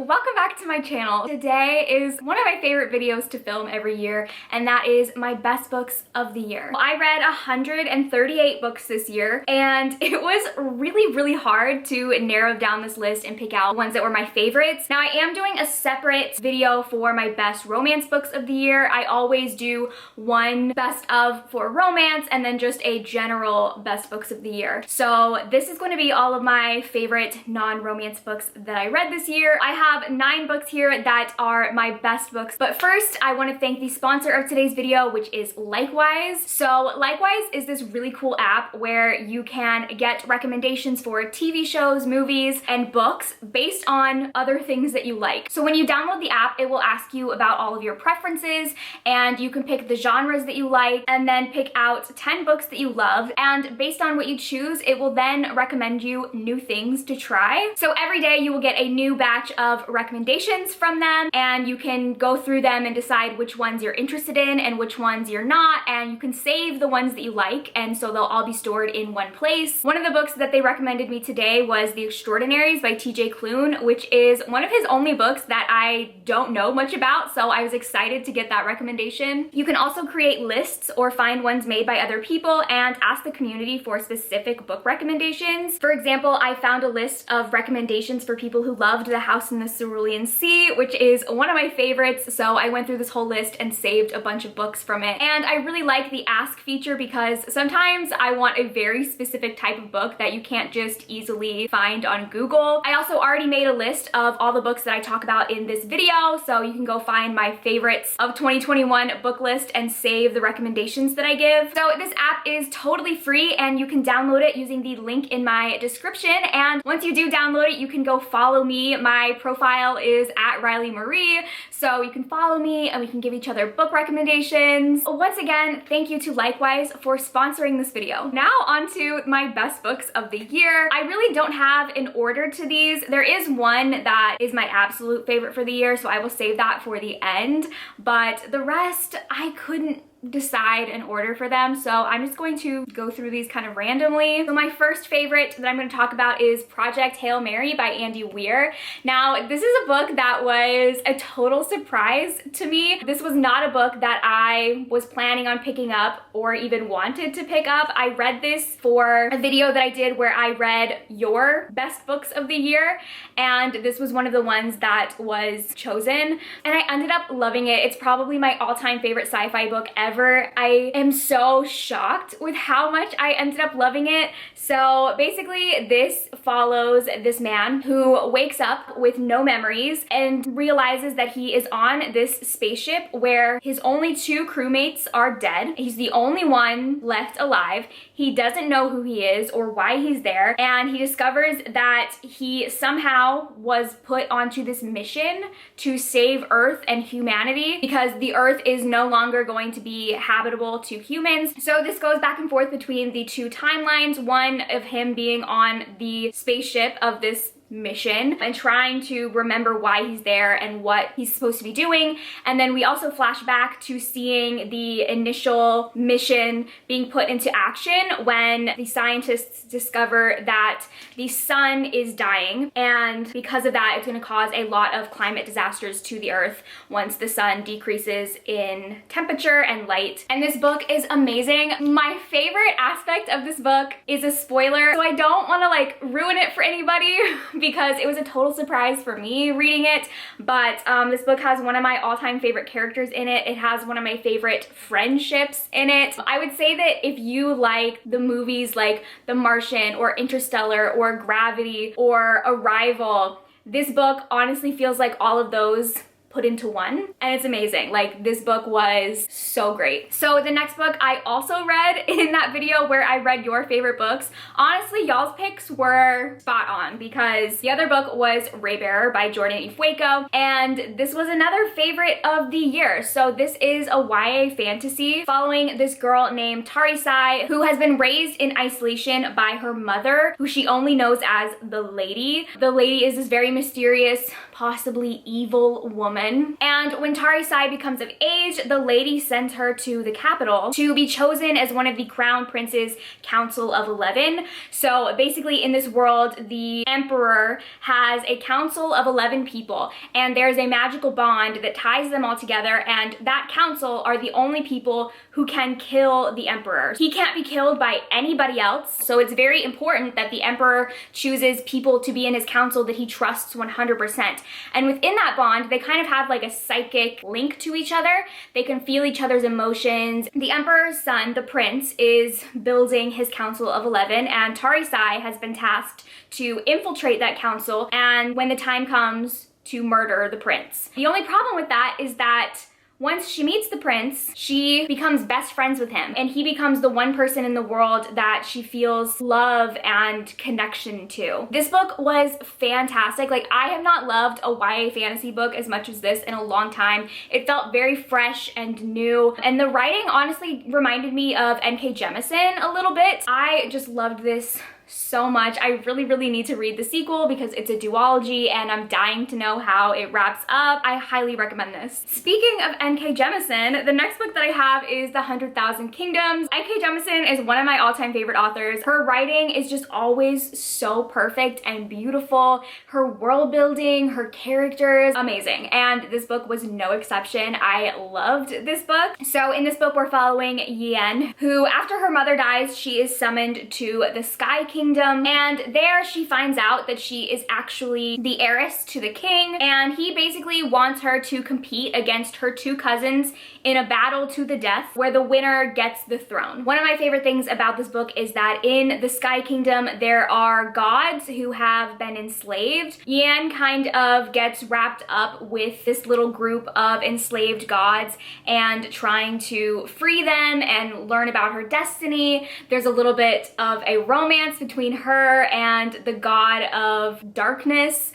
welcome back to my channel. Today is one of my favorite videos to film every year, and that is my best books of the year. I read 138 books this year, and it was really hard to narrow down this list and pick out ones that were my favorites. Now, I am doing a separate video for my best romance books of the year. I always do one best of for romance and then just a general best books of the year. So this is going to be all of my favorite non-romance books that I read this year. I have 9 books here that are my best books, but first I want to thank the sponsor of today's video, which is Likewise. So Likewise is this really cool app where you can get recommendations for TV shows, movies, and books based on other things that you like. So when you download the app, it will ask you about all of your preferences, and you can pick the genres that you like and then pick out 10 books that you love, and based on what you choose, it will then recommend you new things to try. So every day you will get a new batch of recommendations from them, and you can go through them and decide which ones you're interested in and which ones you're not, and you can save the ones that you like, and so they'll all be stored in one place. One of the books that they recommended me today was The Extraordinaries by TJ Klune, which is one of his only books that I don't know much about, so I was excited to get that recommendation. You can also create lists or find ones made by other people and ask the community for specific book recommendations. For example, I found a list of recommendations for people who loved The House in the Cerulean Sea, which is one of my favorites, so I went through this whole list and saved a bunch of books from it. And I really like the ask feature because sometimes I want a very specific type of book that you can't just easily find on Google. I also already made a list of all the books that I talk about in this video, so you can go find my favorites of 2021 book list and save the recommendations that I give. So this app is totally free, and you can download it using the link in my description, and once you do download it, you can go follow me. My profile is at Riley Marie, so you can follow me and we can give each other book recommendations. Once again, thank you to Likewise for sponsoring this video. Now on to my best books of the year. I really don't have an order to these. There is one that is my absolute favorite for the year, so I will save that for the end, but the rest I couldn't decide an order for them, so I'm just going to go through these kind of randomly. So my first favorite that I'm going to talk about is Project Hail Mary by Andy Weir. Now, this is a book that was a total surprise to me. This was not a book that I was planning on picking up or even wanted to pick up. I read this for a video that I did where I read your best books of the year, and this was one of the ones that was chosen, and I ended up loving it. It's probably my all-time favorite sci-fi book ever. I am so shocked with how much I ended up loving it. So basically this follows this man who wakes up with no memories and realizes that he is on this spaceship where his only 2 crewmates are dead. He's the only one left alive. He doesn't know who he is or why he's there, and he discovers that he somehow was put onto this mission to save Earth and humanity because the Earth is no longer going to be habitable to humans. So this goes back and forth between the 2 timelines, one of him being on the spaceship of this mission and trying to remember why he's there and what he's supposed to be doing, and then we also flash back to seeing the initial mission being put into action when the scientists discover that the sun is dying, and because of that it's going to cause a lot of climate disasters to the Earth once the sun decreases in temperature and light. And this book is amazing. My favorite aspect of this book is a spoiler, so I don't want to like ruin it for anybody because it was a total surprise for me reading it, but this book has one of my all-time favorite characters in it. It has one of my favorite friendships in it. I would say that if you like the movies like The Martian or Interstellar or Gravity or Arrival, this book honestly feels like all of those put into one, and it's amazing. Like, this book was so great. So the next book I also read in that video where I read your favorite books. Honestly, y'all's picks were spot on because the other book was Raybearer by Jordan E. Fueko, and this was another favorite of the year. So this is a YA fantasy following this girl named Tarisai who has been raised in isolation by her mother, who she only knows as the Lady. The Lady is this very mysterious, possibly evil woman son. And when Tarisai becomes of age, the lady sends her to the capital to be chosen as one of the Crown Prince's Council of 11. So basically in this world, the emperor has a council of 11 people, and there's a magical bond that ties them all together, and that council are the only people who can kill the emperor. He can't be killed by anybody else, so it's very important that the emperor chooses people to be in his council that he trusts 100%. And within that bond, they kind of have like a psychic link to each other. They can feel each other's emotions. The emperor's son, the prince, is building his council of 11, and Tarisai has been tasked to infiltrate that council, and when the time comes, to murder the prince. The only problem with that is that once she meets the prince, she becomes best friends with him, and he becomes the one person in the world that she feels love and connection to. This book was fantastic. Like, I have not loved a YA fantasy book as much as this in a long time. It felt very fresh and new, and the writing honestly reminded me of N.K. Jemisin a little bit. I just loved this so much. I really need to read the sequel because it's a duology and I'm dying to know how it wraps up. I highly recommend this. Speaking of N.K. Jemisin, the next book that I have is The 100,000 Kingdoms. N.K. Jemisin is one of my all-time favorite authors. Her writing is just always so perfect and beautiful. Her world building, her characters, amazing. And this book was no exception. I loved this book. So in this book, we're following Yen, who after her mother dies, she is summoned to the Sky Kingdom, and there she finds out that she is actually the heiress to the king, and he basically wants her to compete against her two cousins in a battle to the death where the winner gets the throne. One of my favorite things about this book is that in the Sky Kingdom there are gods who have been enslaved. Yan kind of gets wrapped up with this little group of enslaved gods and trying to free them and learn about her destiny. There's a little bit of a romance between her and the god of darkness.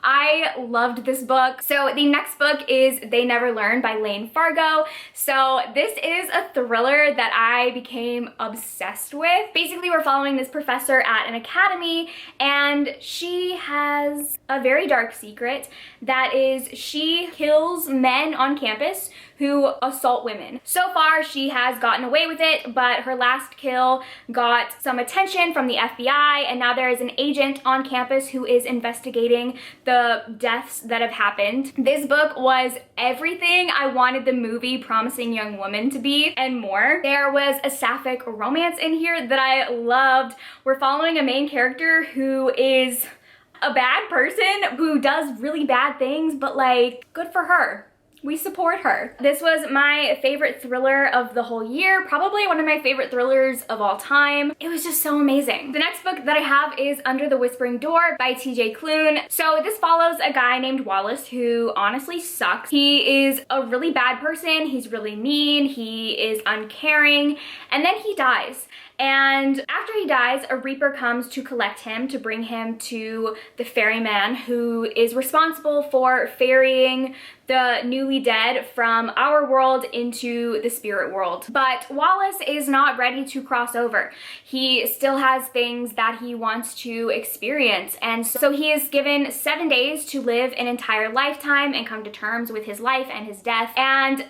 I loved this book. So the next book is They Never Learn by Lane Fargo. So this is a thriller that I became obsessed with. Basically, we're following this professor at an academy, and she has a very dark secret. That is, she kills men on campus who assault women. So far, she has gotten away with it, but her last kill got some attention from the FBI, and now there is an agent on campus who is investigating the deaths that have happened. This book was everything I wanted the movie Promising Young Woman to be, and more. There was a sapphic romance in here that I loved. We're following a main character who is a bad person who does really bad things, but like, good for her. We support her. This was my favorite thriller of the whole year, probably one of my favorite thrillers of all time. It was just so amazing. The next book that I have is Under the Whispering Door by TJ Klune. So this follows a guy named Wallace who honestly sucks. He is a really bad person, he's really mean, he is uncaring, and then he dies. And after he dies, a reaper comes to collect him, to bring him to the ferryman who is responsible for ferrying the newly dead from our world into the spirit world. But Wallace is not ready to cross over. He still has things that he wants to experience. And so he is given 7 days to live an entire lifetime and come to terms with his life and his death. And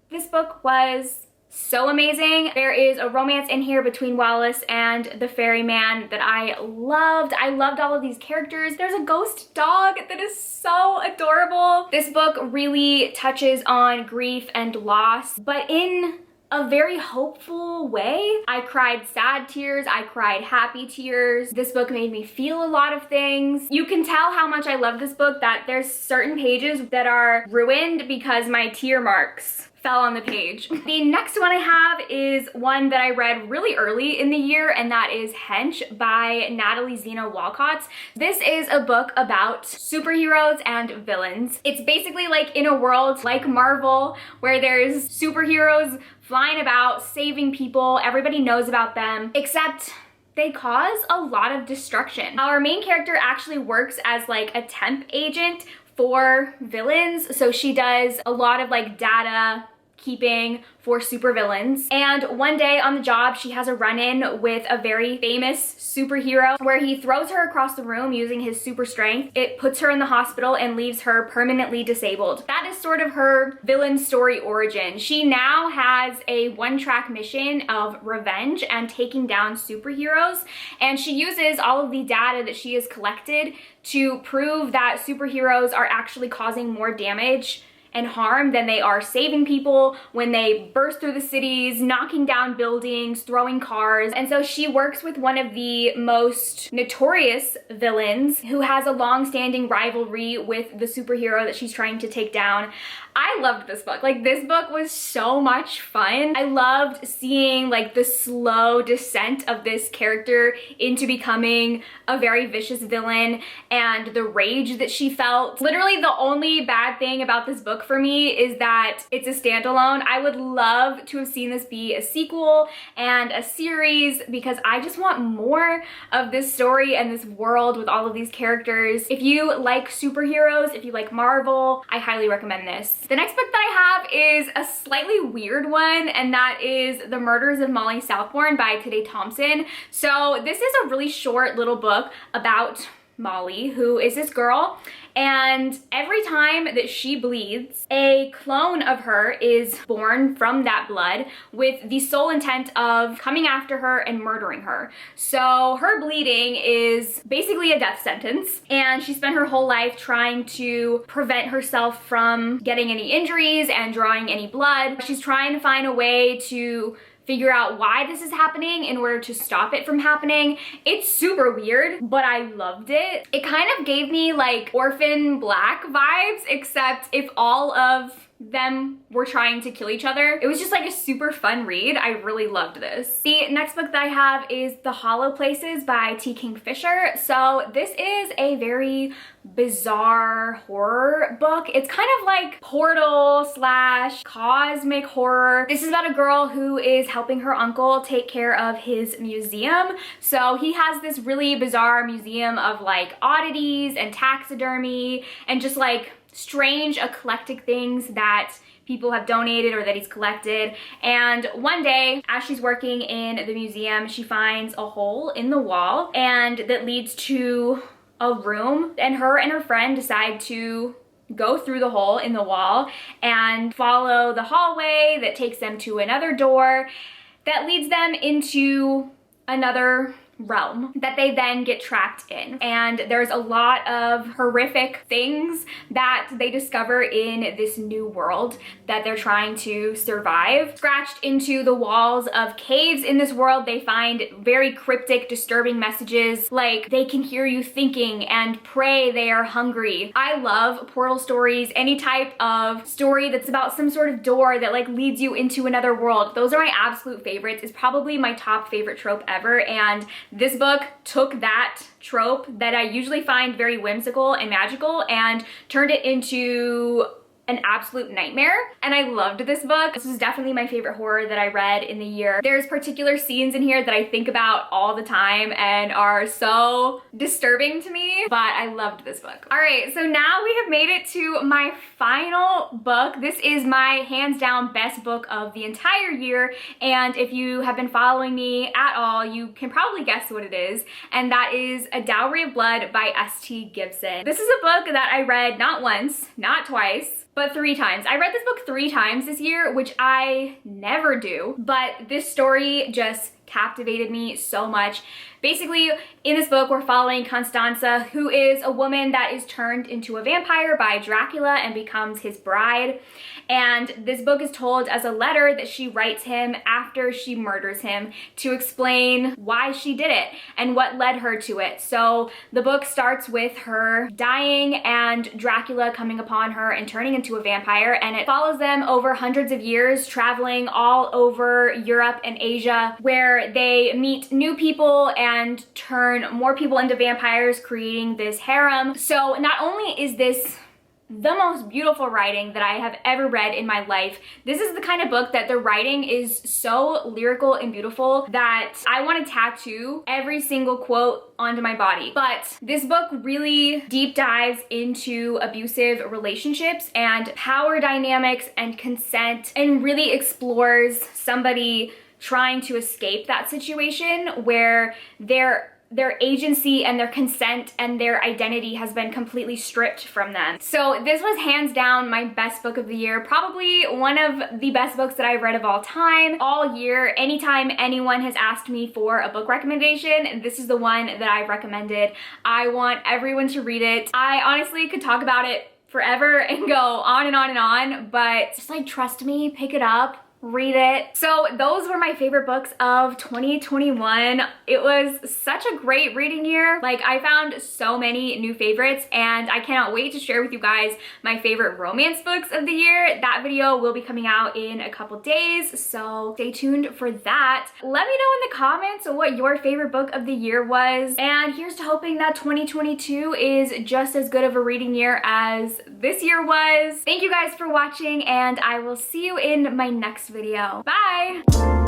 this book was so amazing. There is a romance in here between Wallace and the ferryman that I loved. I loved all of these characters. There's a ghost dog that is so adorable. This book really touches on grief and loss, but in a very hopeful way. I cried sad tears, I cried happy tears. This book made me feel a lot of things. You can tell how much I love this book that there's certain pages that are ruined because my tear marks fell on the page. The next one I have is one that I read really early in the year, and that is Hench by Natalie Zena Walcott. This is a book about superheroes and villains. It's basically like in a world like Marvel where there's superheroes flying about, saving people, everybody knows about them, except they cause a lot of destruction. Our main character actually works as like a temp agent for villains, so she does a lot of like data keeping for supervillains. And one day on the job, she has a run-in with a very famous superhero where he throws her across the room using his super strength. It puts her in the hospital and leaves her permanently disabled. That is sort of her villain story origin. She now has a one-track mission of revenge and taking down superheroes, and she uses all of the data that she has collected to prove that superheroes are actually causing more damage and harm than they are saving people when they burst through the cities, knocking down buildings, throwing cars. And so she works with one of the most notorious villains who has a long-standing rivalry with the superhero that she's trying to take down. I loved this book. Like, this book was so much fun. I loved seeing like the slow descent of this character into becoming a very vicious villain and the rage that she felt. Literally the only bad thing about this book for me is that it's a standalone. I would love to have seen this be a sequel and a series because I just want more of this story and this world with all of these characters. If you like superheroes, if you like Marvel, I highly recommend this. The next book that I have is a slightly weird one, and that is The Murders of Molly Southbourne by Today Thompson. So this is a really short little book about Molly, who is this girl, and every time that she bleeds, a clone of her is born from that blood with the sole intent of coming after her and murdering her. So her bleeding is basically a death sentence, and she spent her whole life trying to prevent herself from getting any injuries and drawing any blood. She's trying to find a way to figure out why this is happening in order to stop it from happening. It's super weird, but I loved it. It kind of gave me like Orphan Black vibes, except if all of them were trying to kill each other. It was just like a super fun read. I really loved this. The next book that I have is The Holo Places by T. Kingfisher. So this is a very bizarre horror book. It's kind of like Portal / cosmic horror. This is about a girl who is helping her uncle take care of his museum. So he has this really bizarre museum of like oddities and taxidermy and just like strange eclectic things that people have donated or that he's collected. And one day, as she's working in the museum, she finds a hole in the wall and that leads to a room, and her friend decide to go through the hole in the wall and follow the hallway that takes them to another door that leads them into another realm that they then get trapped in. And there's a lot of horrific things that they discover in this new world that they're trying to survive. Scratched into the walls of caves in this world, they find very cryptic, disturbing messages like they can hear you thinking and pray they are hungry. I love portal stories, any type of story that's about some sort of door that like leads you into another world. Those are my absolute favorites. It's probably my top favorite trope ever, and this book took that trope that I usually find very whimsical and magical and turned it into an absolute nightmare, and I loved this book. This was definitely my favorite horror that I read in the year. There's particular scenes in here that I think about all the time and are so disturbing to me, but I loved this book. All right, so now we have made it to my final book. This is my hands down best book of the entire year, and if you have been following me at all, you can probably guess what it is, and that is A Dowry of Blood by S.T. Gibson. This is a book that I read not once, not twice, but 3 times. I read this book 3 times this year, which I never do, but this story just captivated me so much. Basically, in this book, we're following Constanza, who is a woman that is turned into a vampire by Dracula and becomes his bride. And this book is told as a letter that she writes him after she murders him to explain why she did it and what led her to it. So the book starts with her dying and Dracula coming upon her and turning into a vampire, and it follows them over hundreds of years, traveling all over Europe and Asia, where they meet new people and turn more people into vampires, creating this harem. So not only is this the most beautiful writing that I have ever read in my life. This is the kind of book that the writing is so lyrical and beautiful that I want to tattoo every single quote onto my body. But this book really deep dives into abusive relationships and power dynamics and consent, and really explores somebody trying to escape that situation where their agency and their consent and their identity has been completely stripped from them. So this was hands down my best book of the year, probably one of the best books that I've read of all time, all year. Anytime anyone has asked me for a book recommendation, this is the one that I've recommended. I want everyone to read it. I honestly could talk about it forever and go on and on and on, but just like trust me, pick it up, read it. So those were my favorite books of 2021. It was such a great reading year. Like, I found so many new favorites, and I cannot wait to share with you guys my favorite romance books of the year. That video will be coming out in a couple days, so stay tuned for that. Let me know in the comments what your favorite book of the year was, and here's to hoping that 2022 is just as good of a reading year as this year was. Thank you guys for watching, and I will see you in my next video. Bye!